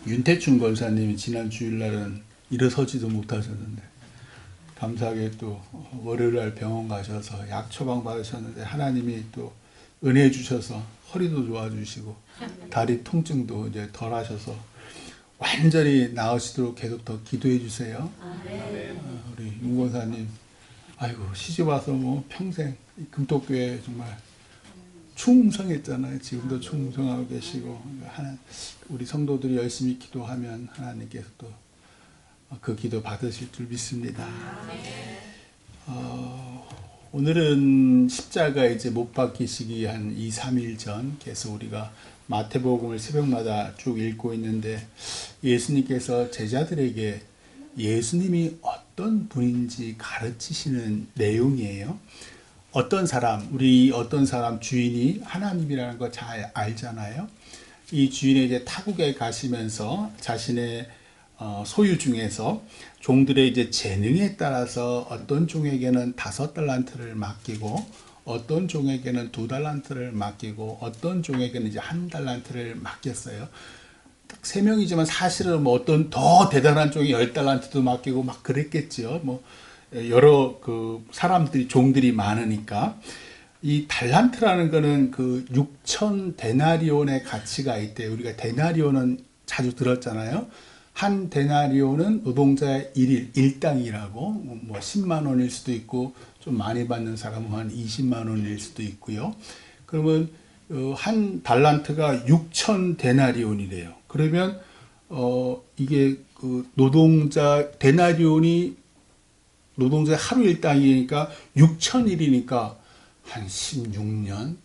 윤태춘 권사님이 지난 주일날은 일어서지도 못하셨는데 감사하게 또 월요일날 병원 가셔서 약 처방 받으셨는데 하나님이 또 은혜 주셔서 허리도 좋아주시고 다리 통증도 이제 덜 하셔서 완전히 나으시도록 계속 더 기도해 주세요. 우리 윤 권사님 아이고 시집 와서 뭐 평생 금토교회 정말 충성했잖아요. 지금도 충성하고 계시고 우리 성도들이 열심히 기도하면 하나님께서 또 그 기도 받으실 줄 믿습니다. 오늘은 십자가 이제 못 박히시기 한 2, 3일 전 계속 우리가 마태복음을 새벽마다 쭉 읽고 있는데 예수님께서 제자들에게 예수님이 어떤 분인지 가르치시는 내용이에요. 어떤 사람, 우리 어떤 사람 주인이 하나님이라는 거 잘 알잖아요. 이 주인이 이제 타국에 가시면서 자신의 소유 중에서 종들의 이제 재능에 따라서 어떤 종에게는 5달란트를 맡기고 어떤 종에게는 2달란트를 맡기고 어떤 종에게는 이제 1달란트를 맡겼어요. 딱 3명이지만 사실은 뭐 어떤 더 대단한 종이 10달란트도 맡기고 막 그랬겠죠. 뭐 여러 그 사람들이 종들이 많으니까 이 달란트라는 거는 그 6천 데나리온의 가치가 있대요. 우리가 데나리온은 자주 들었잖아요. 한 데나리온은 노동자의 일당이라고 뭐 10만 원일 수도 있고 좀 많이 받는 사람은 한 20만 원일 수도 있고요. 그러면 한 달란트가 6천 데나리온이래요. 그러면 이게 그 노동자 데나리온이 노동자의 하루 일당이니까 6천일이니까 한 16년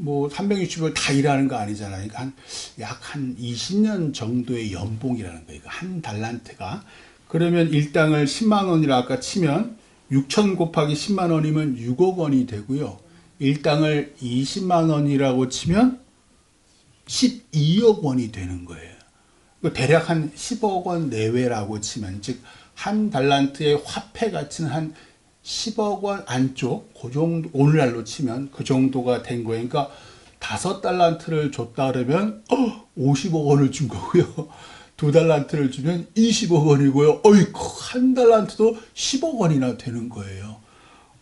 뭐 360일 다 일하는 거 아니잖아요. 그러니까 약 한 20년 정도의 연봉이라는 거예요. 한 달란트가. 그러면 일당을 10만 원이라 아까 치면 6천 곱하기 10만 원이면 6억 원이 되고요. 일당을 20만 원이라고 치면 12억 원이 되는 거예요. 대략 한 10억 원 내외라고 치면, 즉 한 달란트의 화폐 가치는 한 10억 원 안쪽, 그 정도, 오늘날로 치면 그 정도가 된 거예요. 그러니까 5달란트를 줬다 그러면 50억 원을 준 거고요. 2달란트를 주면 20억 원이고요. 어이쿠, 한 달란트도 10억 원이나 되는 거예요.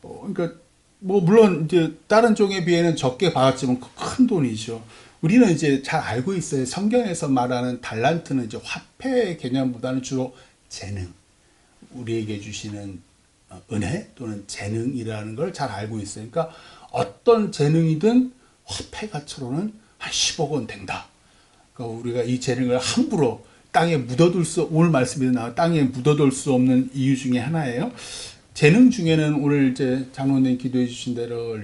그러니까 뭐 물론 이제 다른 종에 비해는 적게 받았지만 큰 돈이죠. 우리는 이제 잘 알고 있어요. 성경에서 말하는 달란트는 이제 화폐 개념보다는 주로 재능, 우리에게 주시는 은혜 또는 재능이라는 걸 잘 알고 있어요. 그러니까 어떤 재능이든 화폐 가치로는 한 10억 원 된다. 그러니까 우리가 이 재능을 함부로 땅에 묻어둘 수, 오늘 말씀에도 나와 땅에 묻어둘 수 없는 이유 중에 하나예요. 재능 중에는 오늘 이제 장로님 기도해 주신 대로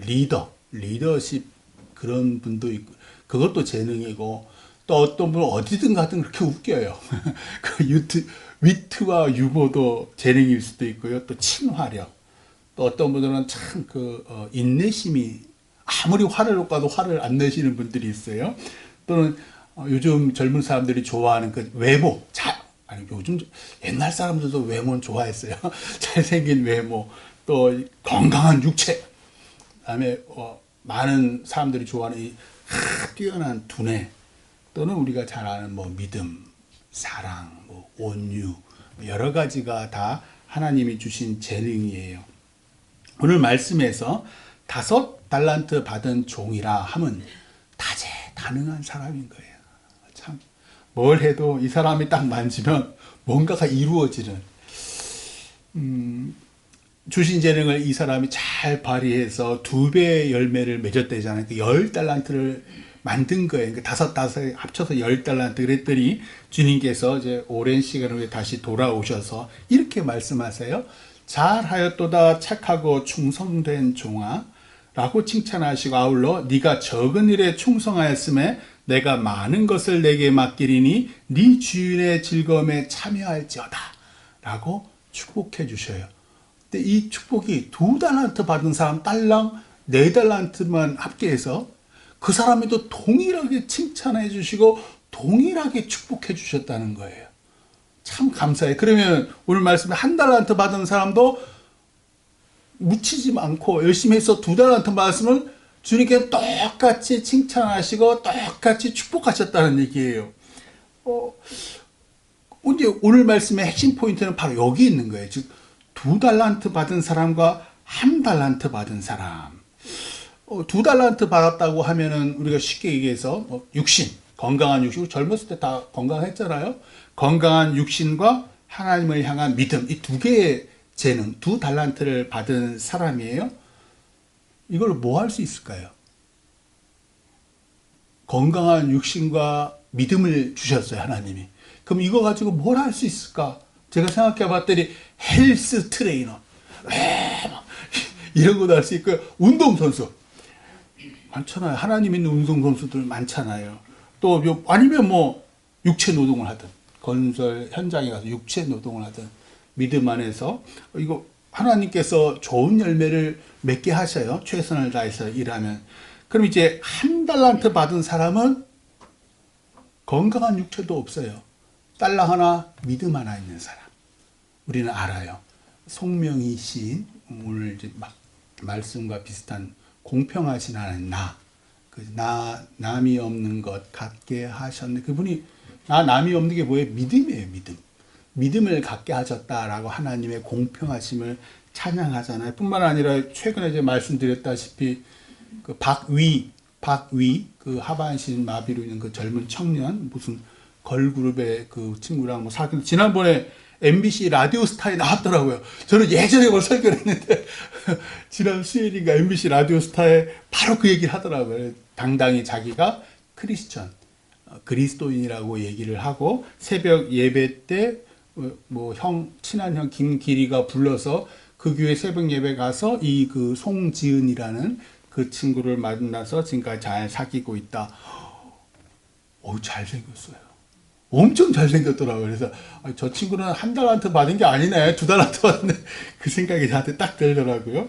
리더십 그런 분도 있고, 그것도 재능이고, 또 어떤 분은 어디든 가든 그렇게 웃겨요. 그 위트와 유머도 재능일 수도 있고요. 또 친화력. 또 어떤 분들은 참 인내심이, 아무리 화를 쏟아도 화를 안 내시는 분들이 있어요. 또는 요즘 젊은 사람들이 좋아하는 그 외모. 아니, 요즘 옛날 사람들도 외모는 좋아했어요. 잘생긴 외모. 또 건강한 육체. 그다음에 많은 사람들이 좋아하는 이 뛰어난 두뇌. 또는 우리가 잘 아는 뭐 믿음, 사랑, 뭐 온유, 여러 가지가 다 하나님이 주신 재능이에요. 오늘 말씀에서 5달란트 받은 종이라 함은 다재다능한 사람인 거예요. 참, 뭘 해도 이 사람이 딱 만지면 뭔가가 이루어지는, 주신 재능을 이 사람이 잘 발휘해서 2배의 열매를 맺었대잖아요. 10달란트를 만든 거예요. 그러니까 5 합쳐서 10달란트 그랬더니 주님께서 이제 오랜 시간 후에 다시 돌아오셔서 이렇게 말씀하세요. 잘하였도다 착하고 충성된 종아 라고 칭찬하시고 아울러 네가 적은 일에 충성하였음에 내가 많은 것을 내게 맡기리니 네 주인의 즐거움에 참여할지어다 라고 축복해 주셔요. 근데 이 축복이 2달란트 받은 사람 딸랑 4달란트만 합계해서 그 사람이 또 동일하게 칭찬해 주시고 동일하게 축복해 주셨다는 거예요. 참 감사해요. 그러면 오늘 말씀에 1달란트 받은 사람도 묻히지 않고 열심히 해서 2달란트 받았으면 주님께 똑같이 칭찬하시고 똑같이 축복하셨다는 얘기예요. 이제 오늘 말씀의 핵심 포인트는 바로 여기 있는 거예요. 즉, 2달란트 받은 사람과 1달란트 받은 사람. 2달란트 받았다고 하면은 우리가 쉽게 얘기해서 육신, 건강한 육신, 젊었을 때 다 건강했잖아요. 건강한 육신과 하나님을 향한 믿음, 이 두 개의 재능, 2달란트를 받은 사람이에요. 이걸 뭐 할 수 있을까요? 건강한 육신과 믿음을 주셨어요, 하나님이. 그럼 이거 가지고 뭘 할 수 있을까? 제가 생각해 봤더니 헬스 트레이너, 이런 것도 할 수 있고, 운동선수. 많잖아요. 하나님 있는 운동선수들 많잖아요. 또, 아니면 육체 노동을 하든, 건설 현장에 가서 육체 노동을 하든, 믿음 안에서, 이거 하나님께서 좋은 열매를 맺게 하셔요. 최선을 다해서 일하면. 그럼 이제 1달란트 받은 사람은 건강한 육체도 없어요. 달러 하나, 믿음 하나 있는 사람. 우리는 알아요. 송명희 시인, 오늘 이제 말씀과 비슷한 공평하신 하나님, 남이 없는 것 갖게 하셨네. 그분이, 남이 없는 게 뭐예요? 믿음이에요, 믿음. 믿음을 갖게 하셨다라고 하나님의 공평하심을 찬양하잖아요. 뿐만 아니라 최근에 이제 말씀드렸다시피 그 박위 그 하반신 마비로 있는 그 젊은 청년, 무슨 걸그룹의 그 친구랑 사귀는, 지난번에 MBC 라디오 스타에 나왔더라고요. 저는 예전에 뭘 설교를 했는데 지난 수요일인가 MBC 라디오 스타에 바로 그 얘기를 하더라고요. 당당히 자기가 크리스천, 그리스도인이라고 얘기를 하고, 새벽 예배 때 친한 형 김기리가 불러서 그 교회 새벽 예배 가서 이 그 송지은이라는 그 친구를 만나서 지금까지 잘 사귀고 있다. 잘생겼어요. 엄청 잘생겼더라고요. 그래서 저 친구는 1달란트 받은 게 아니네, 2달란트 받았네, 그 생각이 저한테 딱 들더라고요.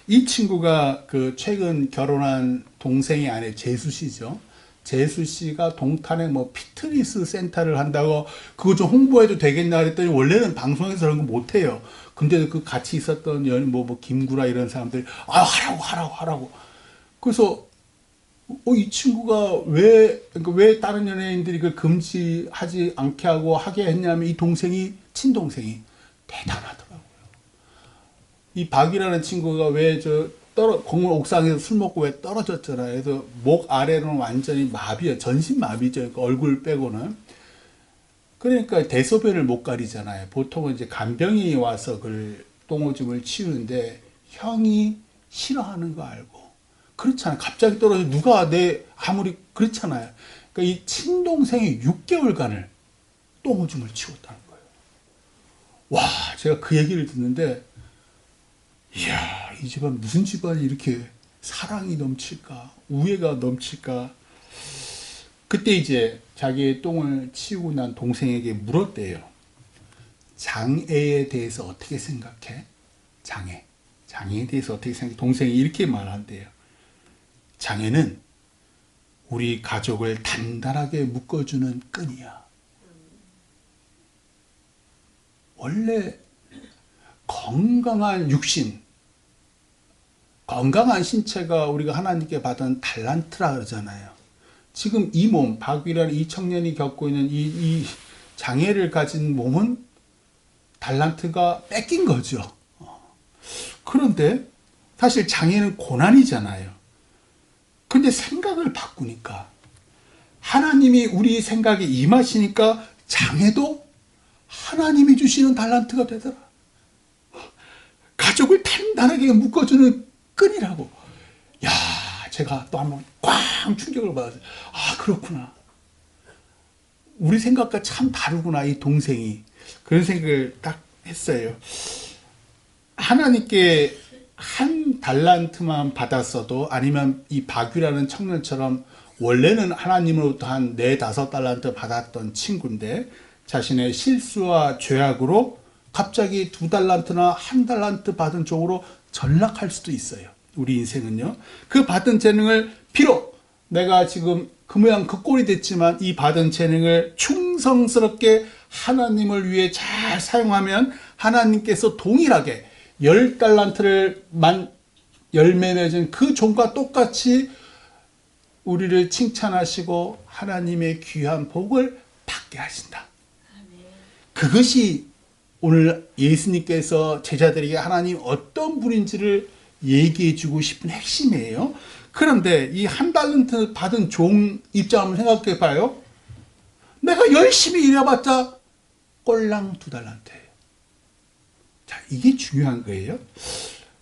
이 친구가 그 최근 결혼한 동생의 아내 재수 씨죠. 재수 씨가 동탄에 피트니스 센터를 한다고, 그거 좀 홍보해도 되겠나 그랬더니, 원래는 방송에서 그런 거 못해요. 근데 그 같이 있었던 김구라 이런 사람들이 하라고. 그래서 이 친구가 왜 다른 연예인들이 그걸 금지하지 않게 하게 했냐면, 이 동생이, 친동생이 대단하더라고요. 이 박이라는 친구가 왜 건물 옥상에서 술 먹고 왜 떨어졌잖아요. 그래서 목 아래로는 완전히 마비야. 전신 마비죠. 그러니까 얼굴 빼고는. 그러니까 대소변을 못 가리잖아요. 보통은 이제 간병인이 와서 그 똥오줌을 치우는데, 형이 싫어하는 거 알고. 그렇잖아요. 갑자기 떨어져 아무리 그렇잖아요. 그러니까 이 친동생이 6개월간을 똥오줌을 치웠다는 거예요. 와, 제가 그 얘기를 듣는데, 이야, 이 집안 무슨 집안이 이렇게 사랑이 넘칠까, 우애가 넘칠까. 그때 이제 자기의 똥을 치우고 난 동생에게 물었대요. 장애에 대해서 어떻게 생각해? 장애에 대해서 어떻게 생각해? 동생이 이렇게 말한대요. 장애는 우리 가족을 단단하게 묶어주는 끈이야. 원래 건강한 육신, 건강한 신체가 우리가 하나님께 받은 달란트라 그러잖아요. 지금 이 몸, 박위라는 이 청년이 겪고 있는 이 장애를 가진 몸은 달란트가 뺏긴 거죠. 그런데 사실 장애는 고난이잖아요. 근데 생각을 바꾸니까, 하나님이 우리 생각에 임하시니까 장애도 하나님이 주시는 달란트가 되더라. 가족을 단단하게 묶어주는 끈이라고. 야, 제가 또 한번 꽝 충격을 받았어요. 그렇구나. 우리 생각과 참 다르구나, 이 동생이. 그런 생각을 딱 했어요. 하나님께 1달란트만 받았어도, 아니면 이 박유라는 청년처럼 원래는 하나님으로부터 한 4-5달란트 받았던 친구인데, 자신의 실수와 죄악으로 갑자기 2달란트나 1달란트 받은 쪽으로 전락할 수도 있어요. 우리 인생은요. 그 받은 재능을, 비록 내가 지금 그 모양 그 꼴이 됐지만, 이 받은 재능을 충성스럽게 하나님을 위해 잘 사용하면 하나님께서 동일하게 10달란트를 열매 맺은 그 종과 똑같이 우리를 칭찬하시고 하나님의 귀한 복을 받게 하신다. 그것이 오늘 예수님께서 제자들에게 하나님 어떤 분인지를 얘기해 주고 싶은 핵심이에요. 그런데 이 한 달란트 받은 종 입장 한번 생각해 봐요. 내가 열심히 일해봤자 꼴랑 2달란트예요. 자, 이게 중요한 거예요.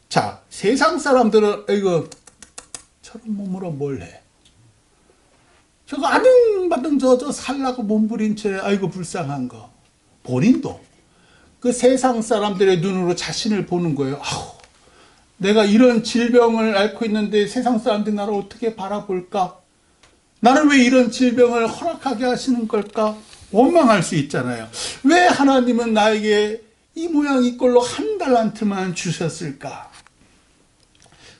자, 세상 사람들은 이거 저런 몸으로 뭘 해? 저거 아등바등 저 살라고 몸부린 채 아이고 불쌍한 거. 본인도 그 세상 사람들의 눈으로 자신을 보는 거예요. 아우, 내가 이런 질병을 앓고 있는데 세상 사람들이 나를 어떻게 바라볼까? 나는 왜 이런 질병을 허락하게 하시는 걸까? 원망할 수 있잖아요. 왜 하나님은 나에게 이 모양 이 꼴로 1달란트만 주셨을까?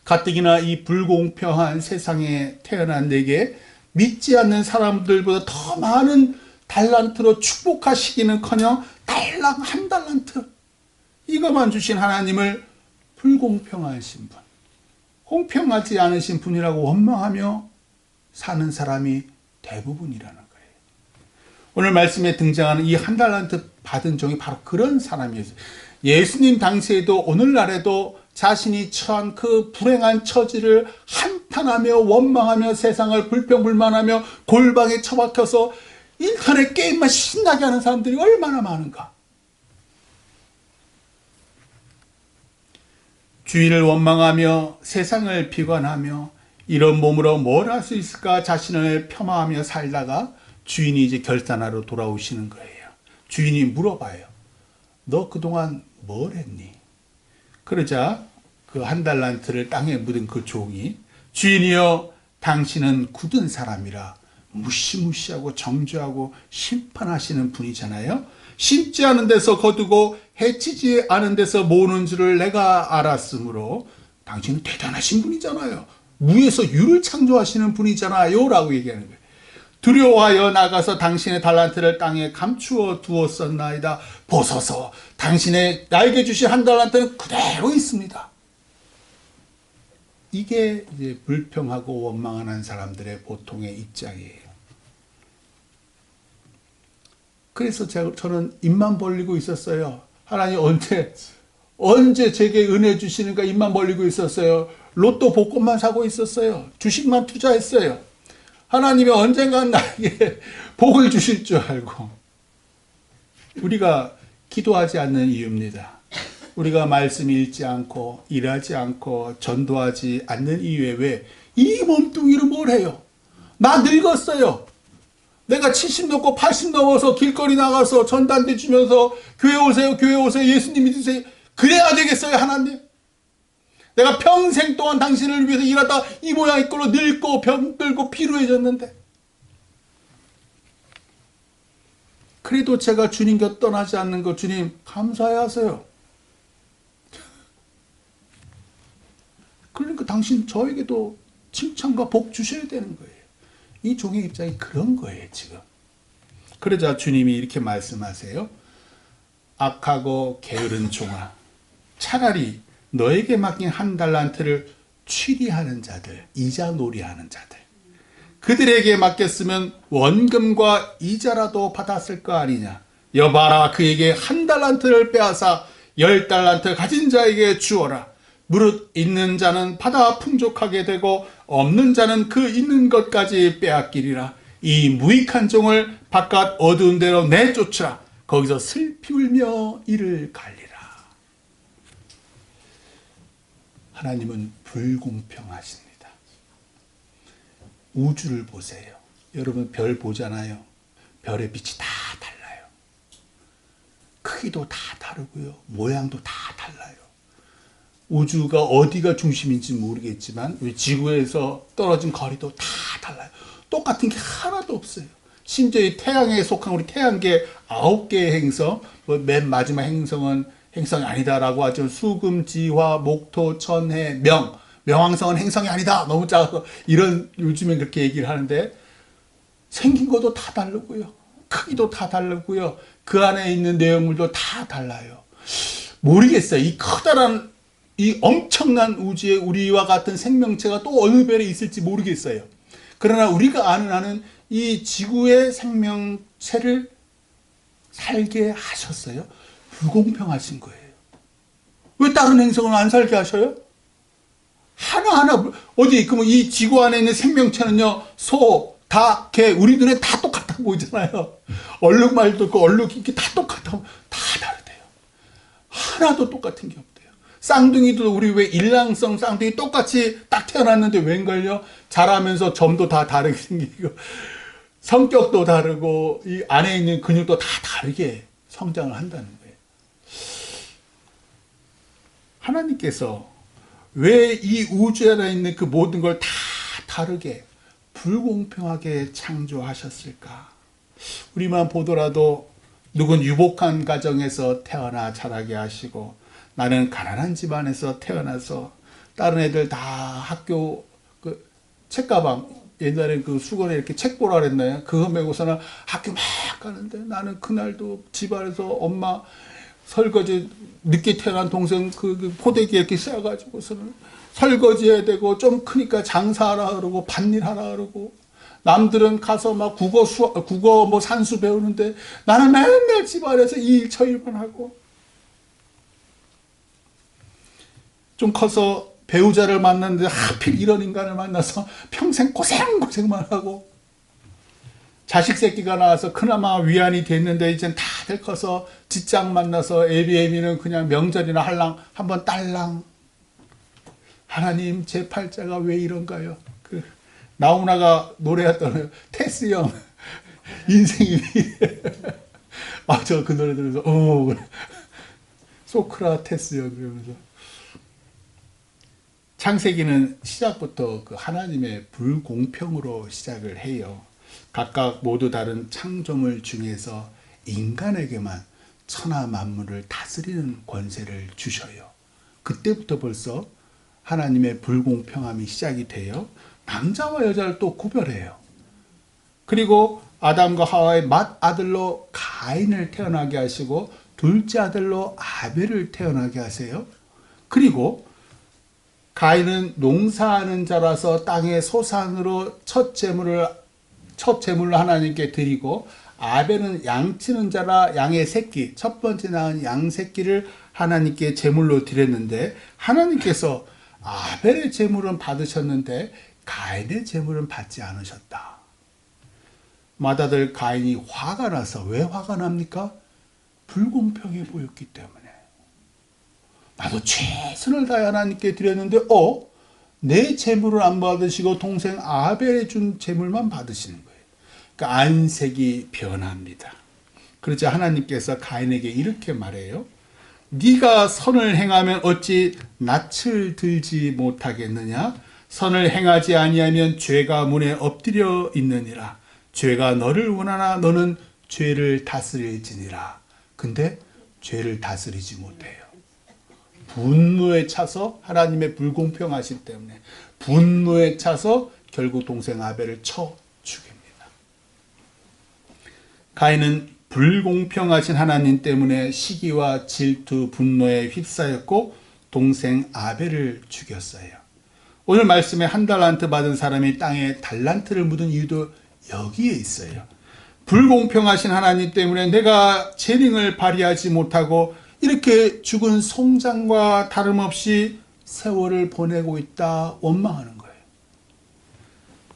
가뜩이나 이 불공평한 세상에 태어난 내게 믿지 않는 사람들보다 더 많은 달란트로 축복하시기는커녕 달랑 1달란트 이것만 주신 하나님을 불공평하신 분, 공평하지 않으신 분이라고 원망하며 사는 사람이 대부분이라는 거예요. 오늘 말씀에 등장하는 이 1달란트 받은 종이 바로 그런 사람이었어요. 예수님 당시에도 오늘날에도 자신이 처한 그 불행한 처지를 한탄하며 원망하며 세상을 불평불만하며 골방에 처박혀서 인터넷 게임만 신나게 하는 사람들이 얼마나 많은가. 주인을 원망하며 세상을 비관하며 이런 몸으로 뭘 할 수 있을까 자신을 폄하하며 살다가 주인이 이제 결단하러 돌아오시는 거예요. 주인이 물어봐요. 너 그동안 뭘 했니? 그러자 그 1달란트를 땅에 묻은 그 종이 주인이여 당신은 굳은 사람이라 무시무시하고 정죄하고 심판하시는 분이잖아요. 심지 않은 데서 거두고 해치지 않은 데서 모으는 줄을 내가 알았으므로 당신은 대단하신 분이잖아요. 무에서 유를 창조하시는 분이잖아요 라고 얘기하는 거예요. 두려워하여 나가서 당신의 달란트를 땅에 감추어 두었었나이다. 보소서 당신의 나에게 주신 1달란트는 그대로 있습니다. 이게 이제 불평하고 원망하는 사람들의 보통의 입장이에요. 그래서 저는 입만 벌리고 있었어요. 하나님 언제 제게 은혜 주시는가 입만 벌리고 있었어요. 로또 복권만 사고 있었어요. 주식만 투자했어요. 하나님이 언젠간 나에게 복을 주실 줄 알고. 우리가 기도하지 않는 이유입니다. 우리가 말씀 읽지 않고 일하지 않고 전도하지 않는 이유에 왜 이 몸뚱이로 뭘 해요? 나 늙었어요. 내가 70 넘고 80 넘어서 길거리 나가서 전단지 주면서 교회 오세요, 교회 오세요, 예수님 믿으세요. 그래야 되겠어요, 하나님? 내가 평생 동안 당신을 위해서 일하다 이 모양 이 꼴로 늙고 병들고 피로해졌는데 그래도 제가 주님 곁 떠나지 않는 거 주님 감사해야 하세요. 그러니까 당신 저에게도 칭찬과 복 주셔야 되는 거예요. 이 종의 입장이 그런 거예요, 지금. 그러자 주님이 이렇게 말씀하세요. 악하고 게으른 종아, 차라리 너에게 맡긴 1달란트를 취리하는 자들, 이자 놀이하는 자들, 그들에게 맡겼으면 원금과 이자라도 받았을 거 아니냐. 여봐라, 그에게 1달란트를 빼앗아 10달란트 가진 자에게 주어라. 무릇 있는 자는 받아 풍족하게 되고 없는 자는 그 있는 것까지 빼앗기리라. 이 무익한 종을 바깥 어두운 데로 내쫓으라. 거기서 슬피 울며 이를 갈리라. 하나님은 불공평하십니다. 우주를 보세요. 여러분 별 보잖아요. 별의 빛이 다 달라요. 크기도 다 다르고요. 모양도 다 달라요. 우주가 어디가 중심인지 모르겠지만 우리 지구에서 떨어진 거리도 다 달라요. 똑같은 게 하나도 없어요. 심지어 이 태양에 속한 우리 태양계 9개의 행성, 맨 마지막 행성은 행성이 아니다라고 하죠. 수금, 지화, 목토, 천해, 명왕성은 행성이 아니다. 너무 작아서 이런 요즘에 그렇게 얘기를 하는데 생긴 것도 다 다르고요. 크기도 다 다르고요. 그 안에 있는 내용물도 다 달라요. 모르겠어요. 이 커다란 이 엄청난 우주에 우리와 같은 생명체가 또 어느 별에 있을지 모르겠어요. 그러나 우리가 아는 한은 이 지구의 생명체를 살게 하셨어요? 불공평하신 거예요. 왜 다른 행성은 안 살게 하셔요? 하나하나, 어디, 그러면 이 지구 안에 있는 생명체는요, 소, 닭, 개, 우리 눈에 다 똑같아 보이잖아요. 얼룩말도 있고, 얼룩이 다 똑같아. 다 다르대요. 하나도 똑같은 게 없대요. 쌍둥이도 우리 왜 일랑성 쌍둥이 똑같이 딱 태어났는데 웬걸요? 자라면서 점도 다 다르게 생기고, 성격도 다르고, 이 안에 있는 근육도 다 다르게 성장을 한다는 거예요. 하나님께서 왜 이 우주 안에 있는 그 모든 걸 다 다르게 불공평하게 창조하셨을까? 우리만 보더라도 누군 유복한 가정에서 태어나 자라게 하시고, 나는 가난한 집안에서 태어나서 다른 애들 다 학교 그 책가방, 옛날에 그 수건에 이렇게 책 보라 그랬나요? 그거 메고서는 학교 막 가는데, 나는 그날도 집안에서 엄마 설거지, 늦게 태어난 동생 그 포대기에 이렇게 씌워가지고서는 설거지 해야 되고, 좀 크니까 장사하라 그러고, 밭일 하라 그러고, 남들은 가서 막 국어 뭐 산수 배우는데, 나는 맨날 집안에서 이 일 저 일만 하고, 좀 커서 배우자를 만났는데 하필 이런 인간을 만나서 평생 고생만 하고, 자식 새끼가 나와서 그나마 위안이 됐는데, 이젠 다들 커서 직장 만나서 애비는 그냥 명절이나 할랑 한번 딸랑. 하나님, 제 팔자가 왜 이런가요? 그 나훈아가 노래했던 테스 형 인생이 저 그 노래 들으면서 소크라테스 형 그러면서, 창세기는 시작부터 그 하나님의 불공평으로 시작을 해요. 각각 모두 다른 창조물 중에서 인간에게만 천하 만물을 다스리는 권세를 주셔요. 그때부터 벌써 하나님의 불공평함이 시작이 돼요. 남자와 여자를 또 구별해요. 그리고 아담과 하와의 맏아들로 가인을 태어나게 하시고, 둘째 아들로 아벨을 태어나게 하세요. 그리고 가인은 농사하는 자라서 땅의 소산으로 첫 제물로 하나님께 드리고, 아벨은 양치는 자라 양의 새끼, 첫 번째 낳은 양 새끼를 하나님께 제물로 드렸는데, 하나님께서 아벨의 제물은 받으셨는데 가인의 제물은 받지 않으셨다. 맏아들 가인이 화가 나서, 왜 화가 납니까? 불공평해 보였기 때문에. 나도 최선을 다해 하나님께 드렸는데 내 제물을 안 받으시고 동생 아벨에 준 제물만 받으시는 거예요. 그러니까 안색이 변합니다. 그러자 하나님께서 가인에게 이렇게 말해요. 네가 선을 행하면 어찌 낯을 들지 못하겠느냐? 선을 행하지 아니하면 죄가 문에 엎드려 있느니라. 죄가 너를 원하나 너는 죄를 다스릴지니라. 근데 죄를 다스리지 못해요. 분노에 차서, 하나님의 불공평하심 때문에 분노에 차서 결국 동생 아벨을 쳐 죽입니다. 가인은 불공평하신 하나님 때문에 시기와 질투, 분노에 휩싸였고 동생 아벨을 죽였어요. 오늘 말씀에 한 달란트 받은 사람이 땅에 달란트를 묻은 이유도 여기에 있어요. 불공평하신 하나님 때문에 내가 재능을 발휘하지 못하고 이렇게 죽은 송장과 다름없이 세월을 보내고 있다 원망하는 거예요.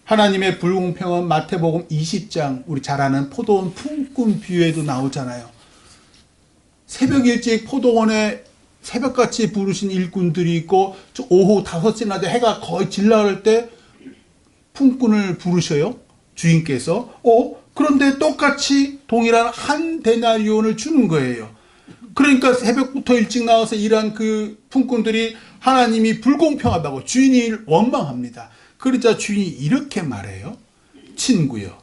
하나님의 불공평은 마태복음 20장, 우리 잘 아는 포도원 품꾼 비유에도 나오잖아요. 새벽 일찍 포도원에 새벽같이 부르신 일꾼들이 있고, 오후 5시나 돼 해가 거의 질라갈 때 품꾼을 부르셔요, 주인께서. 그런데 똑같이 동일한 한 데나리온을 주는 거예요. 그러니까 새벽부터 일찍 나와서 일한 그 품꾼들이 하나님이 불공평하다고 주인이 원망합니다. 그러자 주인이 이렇게 말해요. 친구여,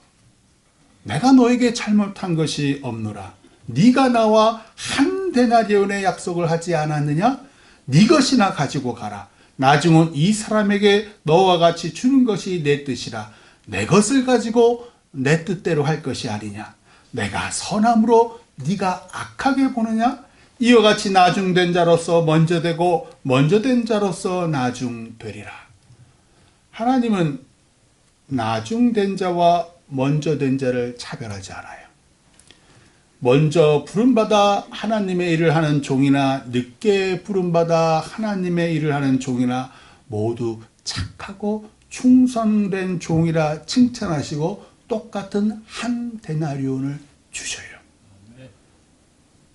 내가 너에게 잘못한 것이 없노라. 네가 나와 한 데나리온의 약속을 하지 않았느냐? 네 것이나 가지고 가라. 나중은 이 사람에게 너와 같이 주는 것이 내 뜻이라. 내 것을 가지고 내 뜻대로 할 것이 아니냐? 내가 선함으로 네가 악하게 보느냐? 이와 같이 나중된 자로서 먼저 되고 먼저 된 자로서 나중되리라. 하나님은 나중된 자와 먼저 된 자를 차별하지 않아요. 먼저 부름받아 하나님의 일을 하는 종이나 늦게 부름받아 하나님의 일을 하는 종이나 모두 착하고 충성된 종이라 칭찬하시고 똑같은 한 데나리온을 주셔요.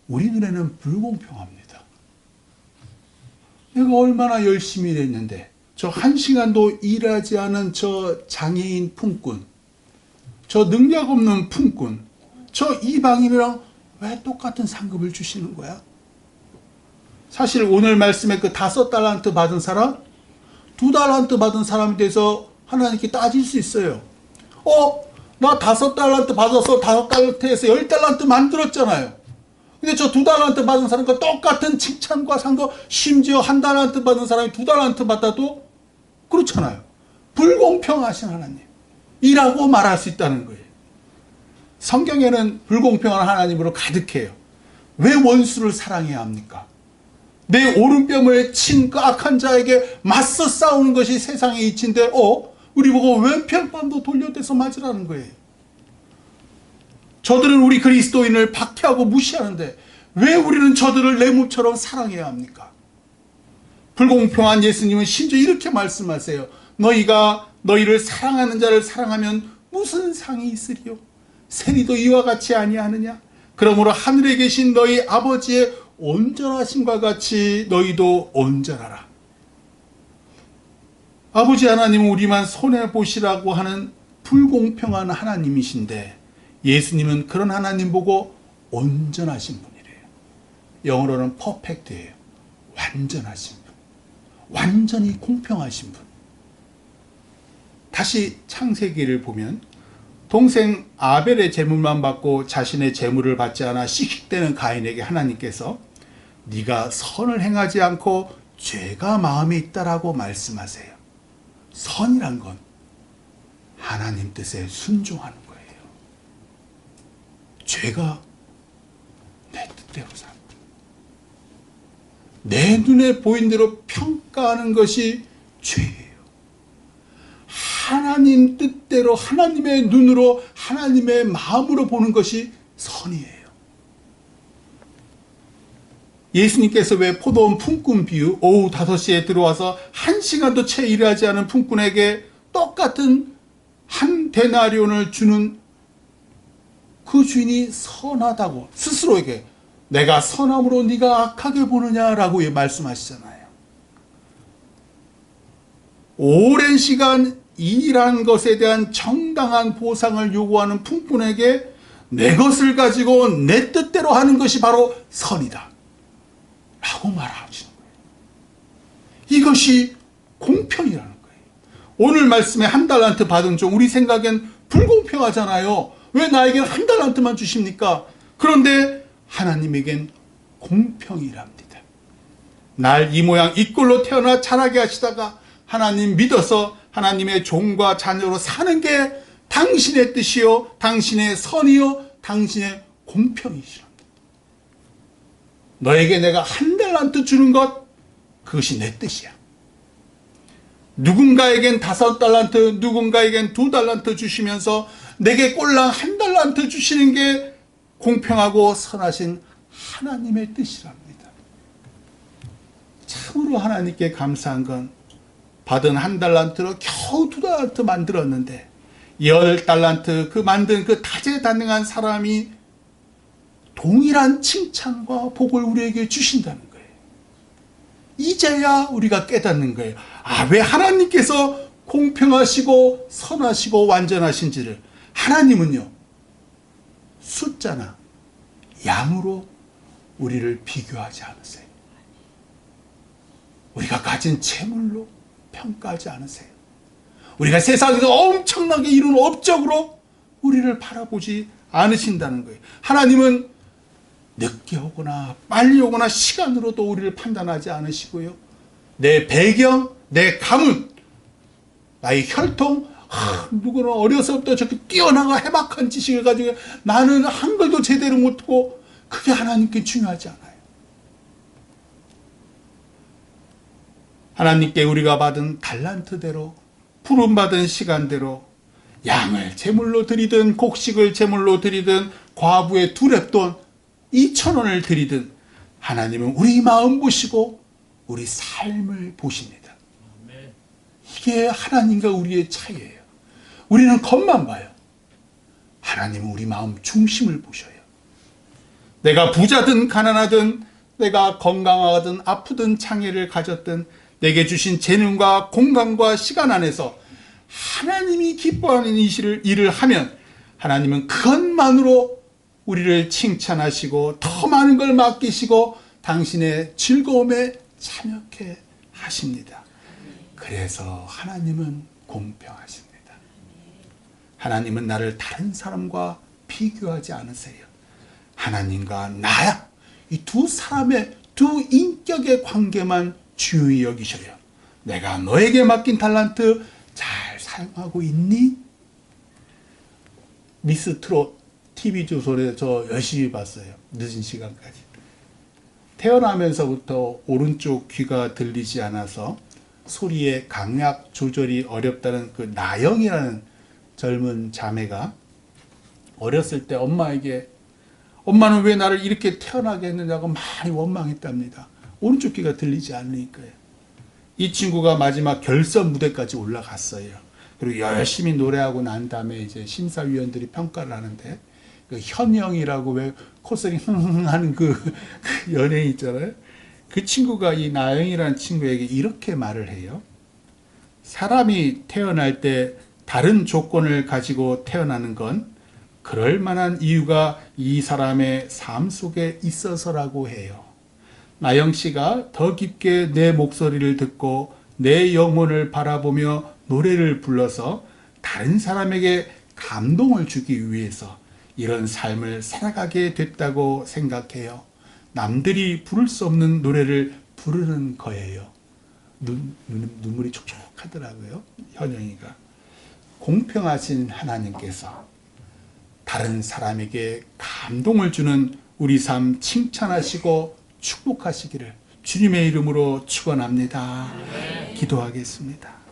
우리 눈에는 불공평합니다. 내가 얼마나 열심히 일했는데 저 한 시간도 일하지 않은 저 장애인 품꾼, 저 능력 없는 품꾼, 저 이방인이랑 왜 똑같은 상급을 주시는 거야? 사실 오늘 말씀에 그 5달란트 받은 사람, 2달란트 받은 사람에 대해서 하나님께 따질 수 있어요. 나 5달란트 받아서 5달란트에서 10달란트 만들었잖아요. 근데 저 2달란트 받은 사람과 똑같은 칭찬과 상급, 심지어 1달란트 받은 사람이 2달란트 받아도 그렇잖아요. 불공평하신 하나님 이라고 말할 수 있다는 거예요. 성경에는 불공평한 하나님으로 가득해요. 왜 원수를 사랑해야 합니까? 내 오른뺨을 친 그 악한 자에게 맞서 싸우는 것이 세상의 이치인데 우리 보고 왼편밤도 돌려대서 맞으라는 거예요. 저들은 우리 그리스도인을 박해하고 무시하는데 왜 우리는 저들을 내 몸처럼 사랑해야 합니까? 불공평한 예수님은 심지어 이렇게 말씀하세요. 너희가 너희를 사랑하는 자를 사랑하면 무슨 상이 있으리요? 세리도 이와 같이 아니하느냐? 그러므로 하늘에 계신 너희 아버지의 온전하심과 같이 너희도 온전하라. 아버지 하나님은 우리만 손해보시라고 하는 불공평한 하나님이신데 예수님은 그런 하나님 보고 온전하신 분이래요. 영어로는 퍼펙트예요. 완전하신 분. 완전히 공평하신 분. 다시 창세기를 보면 동생 아벨의 제물만 받고 자신의 제물을 받지 않아 씩씩대는 가인에게 하나님께서 네가 선을 행하지 않고 죄가 마음에 있다라고 말씀하세요. 선이란 건 하나님 뜻에 순종하는 거예요. 죄가 내 뜻대로 산다. 내 눈에 보인 대로 평가하는 것이 죄예요. 하나님 뜻대로 하나님의 눈으로 하나님의 마음으로 보는 것이 선이에요. 예수님께서 왜 포도원 품꾼 비유, 오후 5시에 들어와서 1시간도 채 일하지 않은 품꾼에게 똑같은 한 데나리온을 주는 그 주인이 선하다고 스스로에게 내가 선함으로 네가 악하게 보느냐라고 말씀하시잖아요. 오랜 시간 일한 것에 대한 정당한 보상을 요구하는 품꾼에게 내 것을 가지고 내 뜻대로 하는 것이 바로 선이다 라고 말하시는 거예요. 이것이 공평이라는 거예요. 오늘 말씀에 1달란트 받은 종, 우리 생각엔 불공평하잖아요. 왜 나에겐 1달란트만 주십니까? 그런데 하나님에겐 공평이랍니다. 날 이 모양 이 꼴로 태어나 자라게 하시다가 하나님 믿어서 하나님의 종과 자녀로 사는 게 당신의 뜻이요, 당신의 선이요, 당신의 공평이시랍니다. 너에게 내가 1달란트 주는 것, 그것이 내 뜻이야. 누군가에겐 5달란트, 누군가에겐 2달란트 주시면서 내게 꼴랑 1달란트 주시는 게 공평하고 선하신 하나님의 뜻이랍니다. 참으로 하나님께 감사한 건 받은 1달란트로 겨우 2달란트 만들었는데 10달란트 그 만든 그 다재다능한 사람이 동일한 칭찬과 복을 우리에게 주신다는 거예요. 이제야 우리가 깨닫는 거예요. 왜 하나님께서 공평하시고 선하시고 완전하신지를. 하나님은요, 숫자나 양으로 우리를 비교하지 않으세요. 우리가 가진 재물로 평가하지 않으세요. 우리가 세상에서 엄청나게 이룬 업적으로 우리를 바라보지 않으신다는 거예요. 하나님은 늦게 오거나 빨리 오거나 시간으로도 우리를 판단하지 않으시고요. 내 배경, 내 가문, 나의 혈통, 누구는 어려서부터 저렇게 뛰어나가 해박한 지식을 가지고 나는 한글도 제대로 못하고, 그게 하나님께 중요하지 않아요. 하나님께 우리가 받은 달란트대로, 부름받은 시간대로 양을 제물로 드리든 곡식을 제물로 드리든 과부의 두렙돈 2,000원을 드리든 하나님은 우리 마음 보시고 우리 삶을 보십니다. 이게 하나님과 우리의 차이예요. 우리는 겉만 봐요. 하나님은 우리 마음 중심을 보셔요. 내가 부자든 가난하든, 내가 건강하든 아프든 장애를 가졌든, 내게 주신 재능과 공간과 시간 안에서 하나님이 기뻐하는 일을 하면 하나님은 그것만으로 우리를 칭찬하시고 더 많은 걸 맡기시고 당신의 즐거움에 참여케 하십니다. 그래서 하나님은 공평하십니다. 하나님은 나를 다른 사람과 비교하지 않으세요. 하나님과 나야, 이 두 사람의 두 인격의 관계만 중요히 여기셔요. 내가 너에게 맡긴 달란트 잘 사용하고 있니? 미스 트롯 TV조선에 저 열심히 봤어요. 늦은 시간까지. 태어나면서부터 오른쪽 귀가 들리지 않아서 소리의 강약 조절이 어렵다는 그 나영이라는 젊은 자매가 어렸을 때 엄마에게, 엄마는 왜 나를 이렇게 태어나게 했느냐고 많이 원망했답니다. 오른쪽 귀가 들리지 않으니까요. 이 친구가 마지막 결선 무대까지 올라갔어요. 그리고 열심히 노래하고 난 다음에 이제 심사위원들이 평가를 하는데, 그 현영이라고 왜 콧소리 하는 그 연예인 있잖아요. 그 친구가 이 나영이라는 친구에게 이렇게 말을 해요. 사람이 태어날 때 다른 조건을 가지고 태어나는 건 그럴 만한 이유가 이 사람의 삶 속에 있어서라고 해요. 나영 씨가 더 깊게 내 목소리를 듣고 내 영혼을 바라보며 노래를 불러서 다른 사람에게 감동을 주기 위해서 이런 삶을 살아가게 됐다고 생각해요. 남들이 부를 수 없는 노래를 부르는 거예요. 눈물이 촉촉하더라고요. 현영이가. 공평하신 하나님께서 다른 사람에게 감동을 주는 우리 삶 칭찬하시고 축복하시기를 주님의 이름으로 축원합니다. 기도하겠습니다.